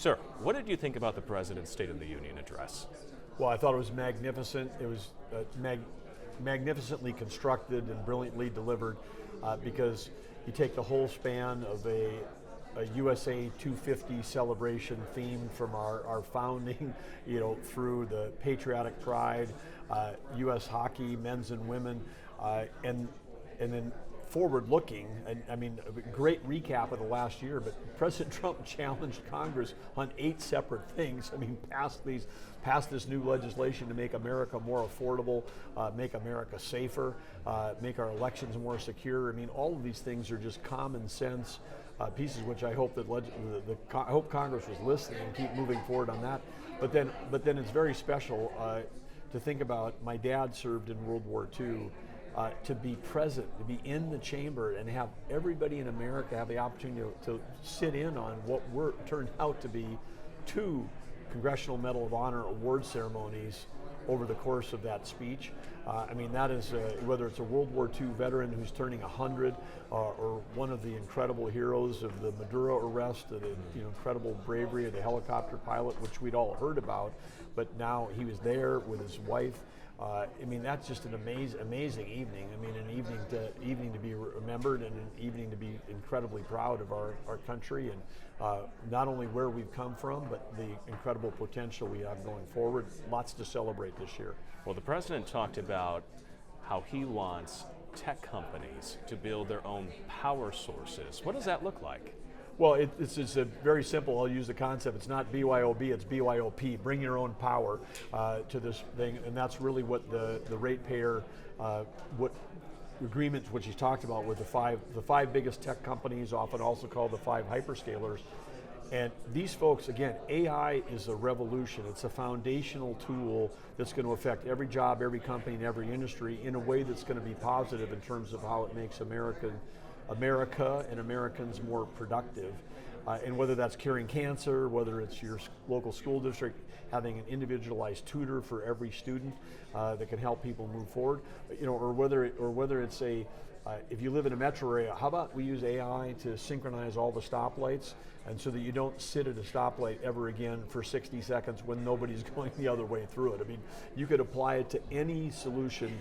Sir, what did you think about the President's State of the Union address? Well, I thought it was magnificent. It was magnificently constructed and brilliantly delivered because you take the whole span of a USA 250 celebration themed from our founding, through the patriotic pride, U.S. hockey, men's and women, and then forward-looking, and I mean, a great recap of the last year, but President Trump challenged Congress on 8 separate things. I mean, passed this new legislation to make America more affordable, make America safer, make our elections more secure. I mean, all of these things are just common sense pieces, which I hope that I hope Congress was listening and keep moving forward on that. But then it's very special to think about. My dad served in World War II. To be present, to be in the chamber, and have everybody in America have the opportunity to sit in on what turned out to be 2 Congressional Medal of Honor award ceremonies over the course of that speech. I mean, that is, whether it's a World War II veteran who's turning 100, or one of the incredible heroes of the Maduro arrest, the incredible bravery of the helicopter pilot, which we'd all heard about, but now he was there with his wife. I mean, that's just an amazing evening. I mean, an evening to be remembered, and an evening to be incredibly proud of our country, and not only where we've come from, but the incredible potential we have going forward. Lots to celebrate this year. Well, the President talked about how he wants tech companies to build their own power sources. What does that look like? Well, it's a very simple. I'll use the concept. It's not BYOB, it's BYOP. Bring your own power to this thing, and that's really what the ratepayer what agreements which he's talked about with the five biggest tech companies, often also called the 5 hyperscalers. And these folks, again, AI is a revolution. It's a foundational tool that's going to affect every job, every company, and every industry in a way that's going to be positive in terms of how it makes America and Americans more productive. And whether that's curing cancer, whether it's your local school district having an individualized tutor for every student that can help people move forward, or whether it's if you live in a metro area, how about we use AI to synchronize all the stoplights, and so that you don't sit at a stoplight ever again for 60 seconds when nobody's going the other way through it. I mean, you could apply it to any solution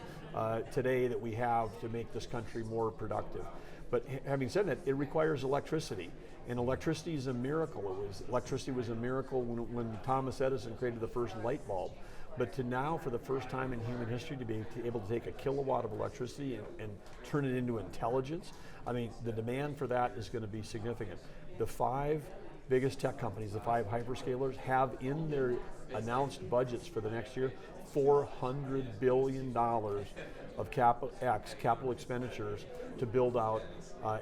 today that we have to make this country more productive. But having said that, it requires electricity, and electricity is a miracle. Electricity was a miracle when Thomas Edison created the first light bulb. But to now, for the first time in human history, to be able to take a kilowatt of electricity and turn it into intelligence, I mean, the demand for that is going to be significant. The 5 biggest tech companies, the 5 hyperscalers, have in their announced budgets for the next year $400 billion of capital expenditures to build out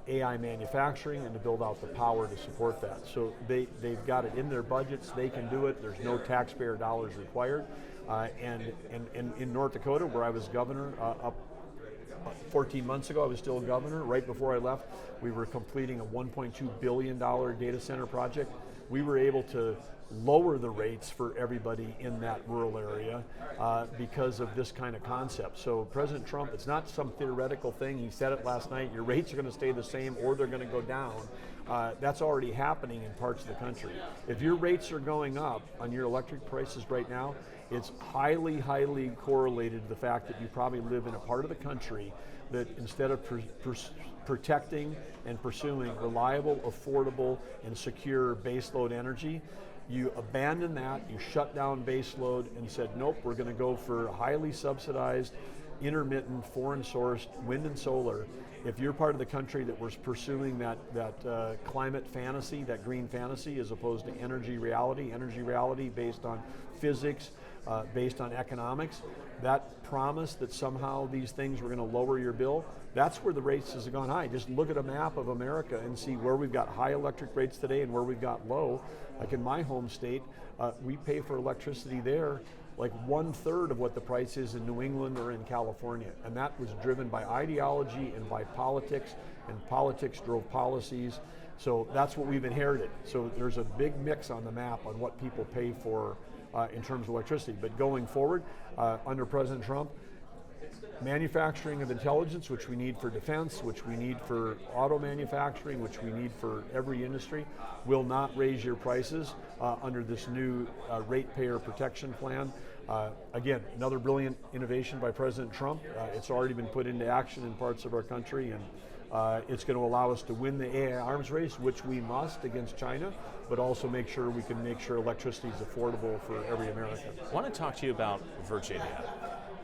AI manufacturing and to build out the power to support that. So they've got it in their budgets, they can do it, there's no taxpayer dollars required. And in North Dakota, where I was governor, up 14 months ago, I was still governor. Right before I left, we were completing a $1.2 billion data center project. We were able to lower the rates for everybody in that rural area because of this kind of concept. So President Trump, it's not some theoretical thing. He said it last night, your rates are going to stay the same or they're going to go down. That's already happening in parts of the country. If your rates are going up on your electric prices right now, it's highly, highly correlated to the fact that you probably live in a part of the country that instead of protecting and pursuing reliable, affordable, and secure baseload energy, you abandoned that, you shut down baseload and said, nope, we're going to go for highly subsidized, intermittent, foreign-sourced wind and solar. If you're part of the country that was pursuing that climate fantasy, that green fantasy, as opposed to energy reality based on physics, based on economics, that promise that somehow these things were going to lower your bill, that's where the rates have gone high. Just look at a map of America and see where we've got high electric rates today and where we've got low. Like in my home state, we pay for electricity there like 1/3 of what the price is in New England or in California. And that was driven by ideology and by politics, and politics drove policies. So that's what we've inherited. So there's a big mix on the map on what people pay for in terms of electricity. But going forward, under President Trump, manufacturing of intelligence, which we need for defense, which we need for auto manufacturing, which we need for every industry, will not raise your prices under this new ratepayer protection plan. Again, another brilliant innovation by President Trump. It's already been put into action in parts of our country, and it's going to allow us to win the AI arms race, which we must against China, but also make sure we can make sure electricity is affordable for every American. I want to talk to you about Virginia.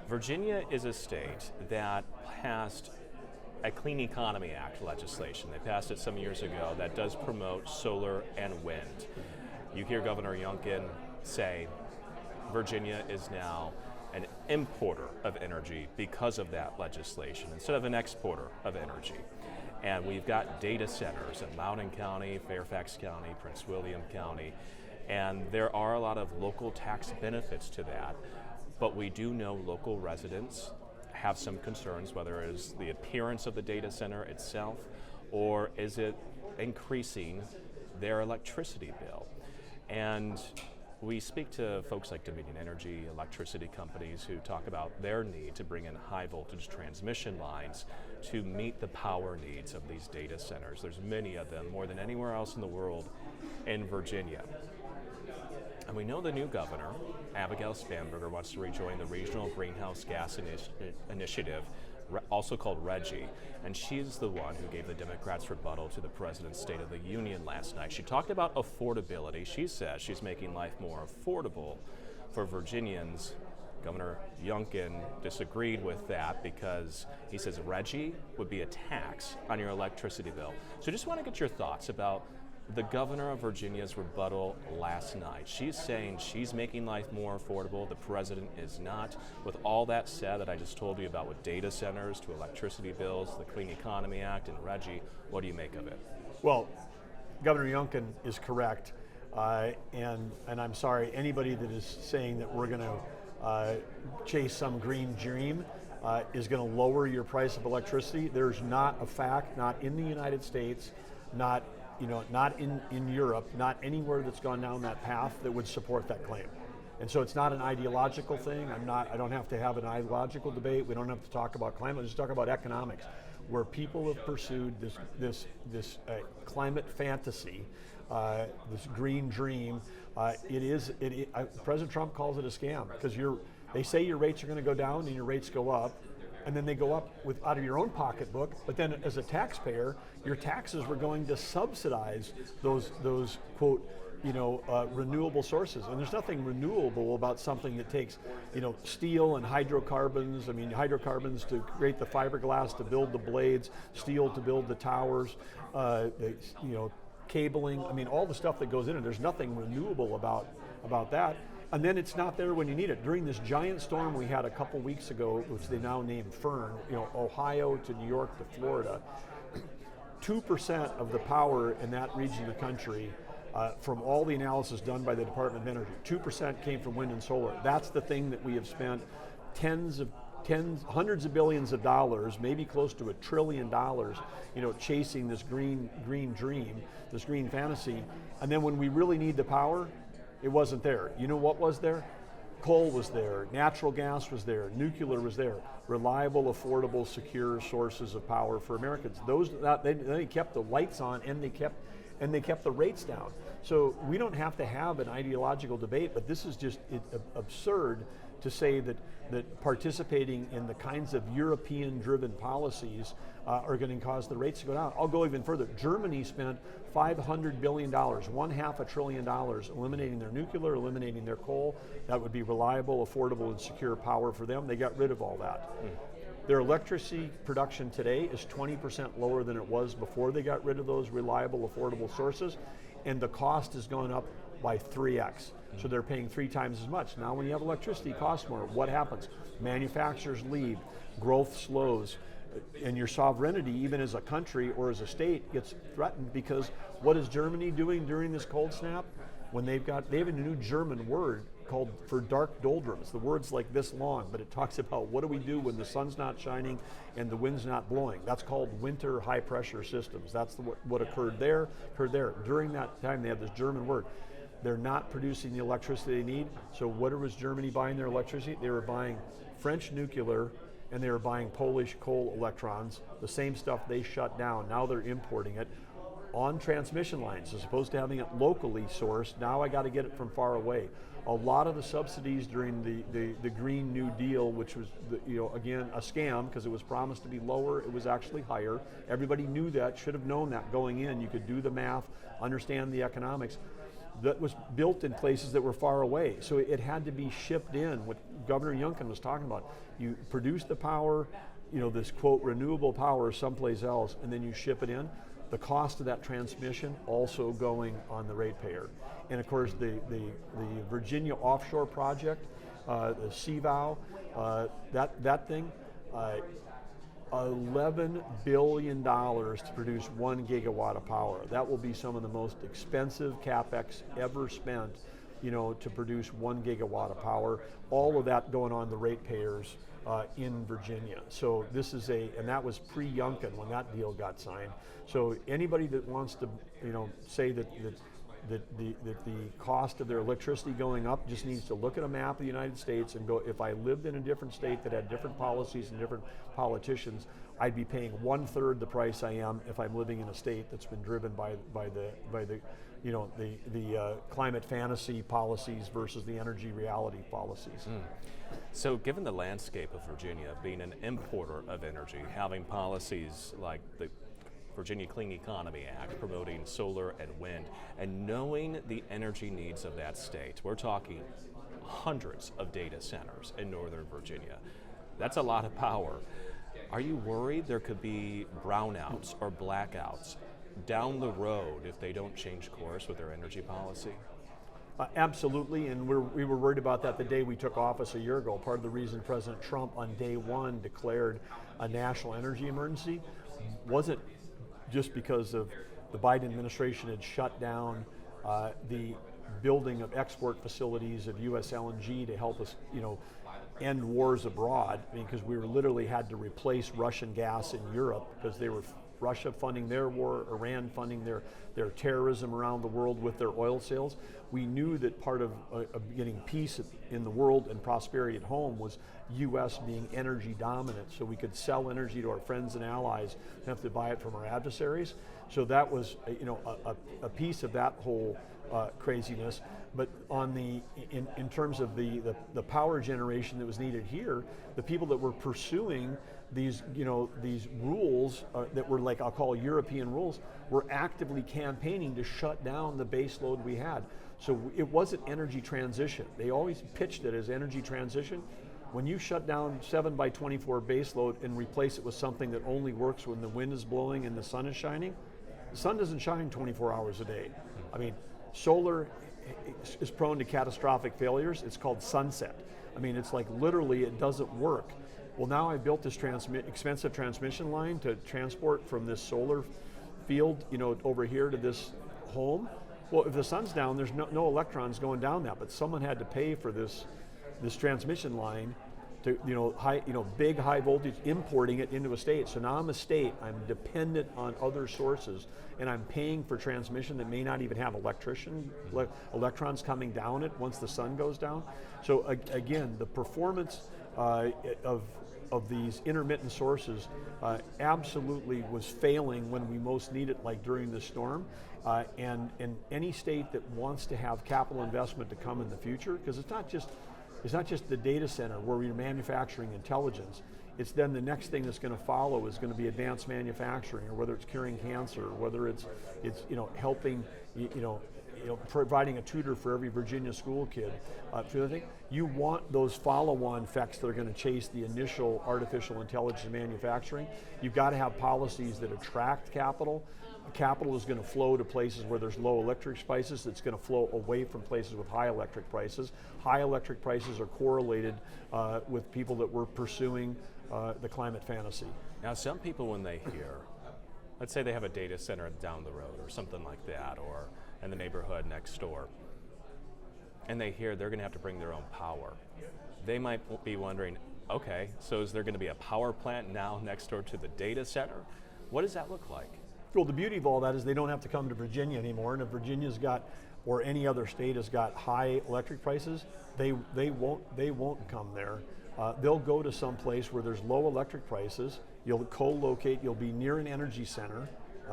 Virginia is a state that passed a Clean Economy Act legislation. They passed it some years ago that does promote solar and wind. You hear Governor Youngkin say Virginia is now an importer of energy because of that legislation instead of an exporter of energy. And we've got data centers in Loudoun County, Fairfax County, Prince William County, and there are a lot of local tax benefits to that. But we do know local residents have some concerns, whether it is the appearance of the data center itself, or is it increasing their electricity bill. And we speak to folks like Dominion Energy, electricity companies who talk about their need to bring in high voltage transmission lines to meet the power needs of these data centers. There's many of them, more than anywhere else in the world, in Virginia. And we know the new governor, Abigail Spanberger, wants to rejoin the Regional Greenhouse Gas Initiative, also called RGGI, and she's the one who gave the Democrats' rebuttal to the President's State of the Union last night. She talked about affordability. She says she's making life more affordable for Virginians. Governor Youngkin disagreed with that because he says RGGI would be a tax on your electricity bill. So just want to get your thoughts about the governor of Virginia's rebuttal last night. She's saying she's making life more affordable. The president is not. With all that said that I just told you about with data centers to electricity bills, the Clean Economy Act, and RGGI, what do you make of it? Well, Governor Youngkin is correct. And I'm sorry, anybody that is saying that we're going to chase some green dream is going to lower your price of electricity. There's not a fact, not in the United States, not in Europe, not anywhere that's gone down that path that would support that claim. And so it's not an ideological thing. I don't have to have an ideological debate. We don't have to talk about climate. Let's talk about economics, where people have pursued this climate fantasy, this green dream. President Trump calls it a scam because they say your rates are going to go down and your rates go up. And then they go up out of your own pocketbook, but then as a taxpayer, your taxes were going to subsidize those quote, renewable sources. And there's nothing renewable about something that takes, steel and hydrocarbons. I mean, hydrocarbons to create the fiberglass to build the blades, steel to build the towers, cabling. I mean, all the stuff that goes in it. There's nothing renewable about that. And then it's not there when you need it. During this giant storm we had a couple weeks ago, which they now named Fern, Ohio to New York to Florida, 2% of the power in that region of the country, from all the analysis done by the Department of Energy, 2% came from wind and solar. That's the thing that we have spent hundreds of billions of dollars, maybe close to $1 trillion, chasing this green dream, this green fantasy. And then when we really need the power, it wasn't there. You know what was there? Coal was there, natural gas was there, nuclear was there. Reliable, affordable, secure sources of power for Americans. They kept the lights on and they kept the rates down. So we don't have to have an ideological debate, but this is just absurd to say that participating in the kinds of European-driven policies are going to cause the rates to go down. I'll go even further. Germany spent $500 billion, $500 billion, eliminating their nuclear, eliminating their coal. That would be reliable, affordable, and secure power for them. They got rid of all that. Their electricity production today is 20% lower than it was before they got rid of those reliable, affordable sources, and the cost has gone up by 3x. So they're paying 3 times as much. Now when you have electricity costs more, what happens? Manufacturers leave, growth slows, and your sovereignty, even as a country or as a state, gets threatened because what is Germany doing during this cold snap? When they have a new German word called for dark doldrums. The word's like this long, but it talks about what do we do when the sun's not shining and the wind's not blowing. That's called winter high pressure systems. That's what occurred there. During that time, they have this German word. They're not producing the electricity they need. So what was Germany buying their electricity? They were buying French nuclear and they were buying Polish coal electrons, the same stuff they shut down. Now they're importing it on transmission lines, as opposed to having it locally sourced. Now I got to get it from far away. A lot of the subsidies during the Green New Deal, which was again a scam because it was promised to be lower, it was actually higher. Everybody knew that, should have known that going in. You could do the math, understand the economics. That was built in places that were far away, so it had to be shipped in. What Governor Youngkin was talking about, you produce the power, this quote renewable power someplace else, and then you ship it in. The cost of that transmission also going on the ratepayer. And of course the Virginia offshore project, the CVOW, that thing, $11 billion to produce 1 gigawatt of power. That will be some of the most expensive CapEx ever spent, to produce 1 gigawatt of power. All of that going on the ratepayers in Virginia. So this is and that was pre-Youngkin when that deal got signed. So anybody that wants to, say that the cost of their electricity going up just needs to look at a map of the United States and go, if I lived in a different state that had different policies and different politicians, I'd be paying 1/3 the price I am if I'm living in a state that's been driven by the climate fantasy policies versus the energy reality policies. So given the landscape of Virginia being an importer of energy, having policies like the Virginia Clean Economy Act promoting solar and wind, and knowing the energy needs of that state, we're talking hundreds of data centers in Northern Virginia. That's a lot of power. Are you worried there could be brownouts or blackouts down the road if they don't change course with their energy policy? Absolutely, and we were worried about that the day we took office a year ago. Part of the reason President Trump on day one declared a national energy emergency wasn't just because of the Biden administration had shut down the building of export facilities of U.S. LNG to help us, end wars abroad, because we literally had to replace Russian gas in Europe because they were Russia funding their war, Iran funding their terrorism around the world with their oil sales. We knew that part of getting peace in the world and prosperity at home was U.S. being energy dominant, so we could sell energy to our friends and allies and have to buy it from our adversaries. So that was a piece of that whole craziness. But on in terms of the power generation that was needed here, the people that were pursuing these rules that were like, I'll call European rules, were actively campaigning to shut down the base load we had. So it wasn't energy transition. They always pitched it as energy transition. When you shut down 7x24 base load and replace it with something that only works when the wind is blowing and the sun is shining, the sun doesn't shine 24 hours a day. I mean, solar is prone to catastrophic failures. It's called sunset. I mean, it's like literally it doesn't work. Well, now I built this expensive transmission line to transport from this solar field, over here to this home. Well, if the sun's down, there's no electrons going down that, but someone had to pay for this transmission line to, big high voltage, importing it into a state. So now I'm a state, I'm dependent on other sources, and I'm paying for transmission that may not even have electrons coming down it once the sun goes down. So again, the performance of these intermittent sources absolutely was failing when we most need it, like during the storm. And any state that wants to have capital investment to come in the future, because it's not just the data center where we're manufacturing intelligence. It's then the next thing that's going to follow is going to be advanced manufacturing, or whether it's curing cancer, or whether it's helping, providing a tutor for every Virginia school kid. You want those follow-on effects that are going to chase the initial artificial intelligence manufacturing. You've got to have policies that attract capital. Capital is going to flow to places where there's low electric prices. It's going to flow away from places with high electric prices. High electric prices are correlated with people that were pursuing the climate fantasy. Now, some people, when they hear, let's say they have a data center down the road or something like that, or in the neighborhood next door, and they hear they're going to have to bring their own power, they might be wondering, okay, so is there going to be a power plant now next door to the data center? What does that look like? Well, the beauty of all that is they don't have to come to Virginia anymore, and if Virginia's got, or any other state has got high electric prices, they won't come there. they'll go to some place where there's low electric prices. You'll co-locate, you'll be near an energy center,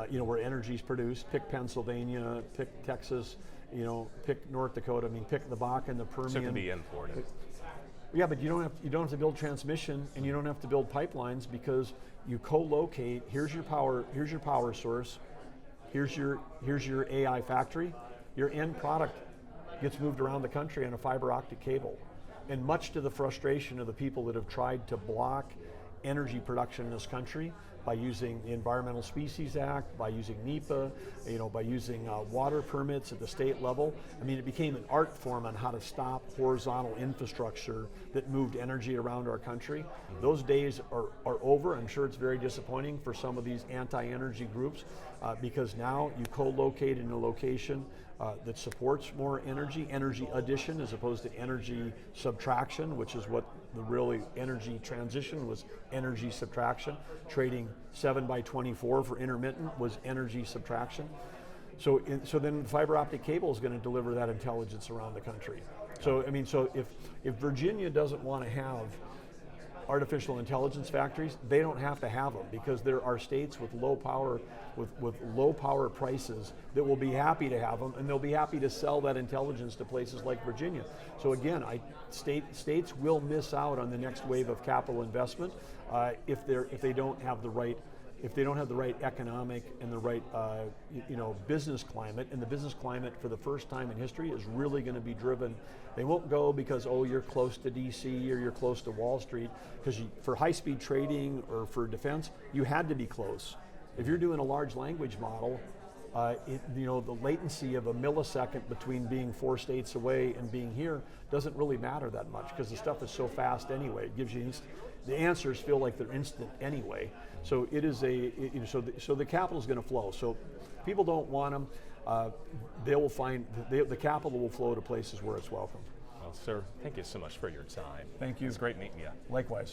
where energy is produced. Pick Pennsylvania, pick Texas, pick North Dakota. I mean, pick the Bakken, the Permian. So it can be imported. Yeah, but you don't have to build transmission, and you don't have to build pipelines, because you co-locate. Here's your power source. Here's your AI factory. Your end product gets moved around the country on a fiber optic cable. And much to the frustration of the people that have tried to block energy production in this country by using the Environmental Species Act, by using NEPA, by using water permits at the state level. I mean, it became an art form on how to stop horizontal infrastructure that moved energy around our country. Those days are over. I'm sure it's very disappointing for some of these anti-energy groups, because now you co-locate in a location that supports more energy addition as opposed to energy subtraction, which is what the really energy transition was. Energy subtraction. Trading 7x24 for intermittent was energy subtraction. So then fiber optic cable is going to deliver that intelligence around the country. So I mean, if Virginia doesn't want to have artificial intelligence factories, they don't have to have them, because there are states with low power prices that will be happy to have them, and they'll be happy to sell that intelligence to places like Virginia. So again, states will miss out on the next wave of capital investment if they don't have the right economic and the right business climate. And the business climate, for the first time in history, is really going to be driven. They won't go because, you're close to DC or you're close to Wall Street, because for high-speed trading or for defense, you had to be close. If you're doing a large language model, the latency of a millisecond between being 4 states away and being here doesn't really matter that much, because the stuff is so fast anyway. It gives you the answers feel like they're instant anyway. So it is so the capital is going to flow. So people don't want them. They will find the capital will flow to places where it's welcome. Well, sir, thank you so much for your time. Thank you. It's great meeting you. Likewise.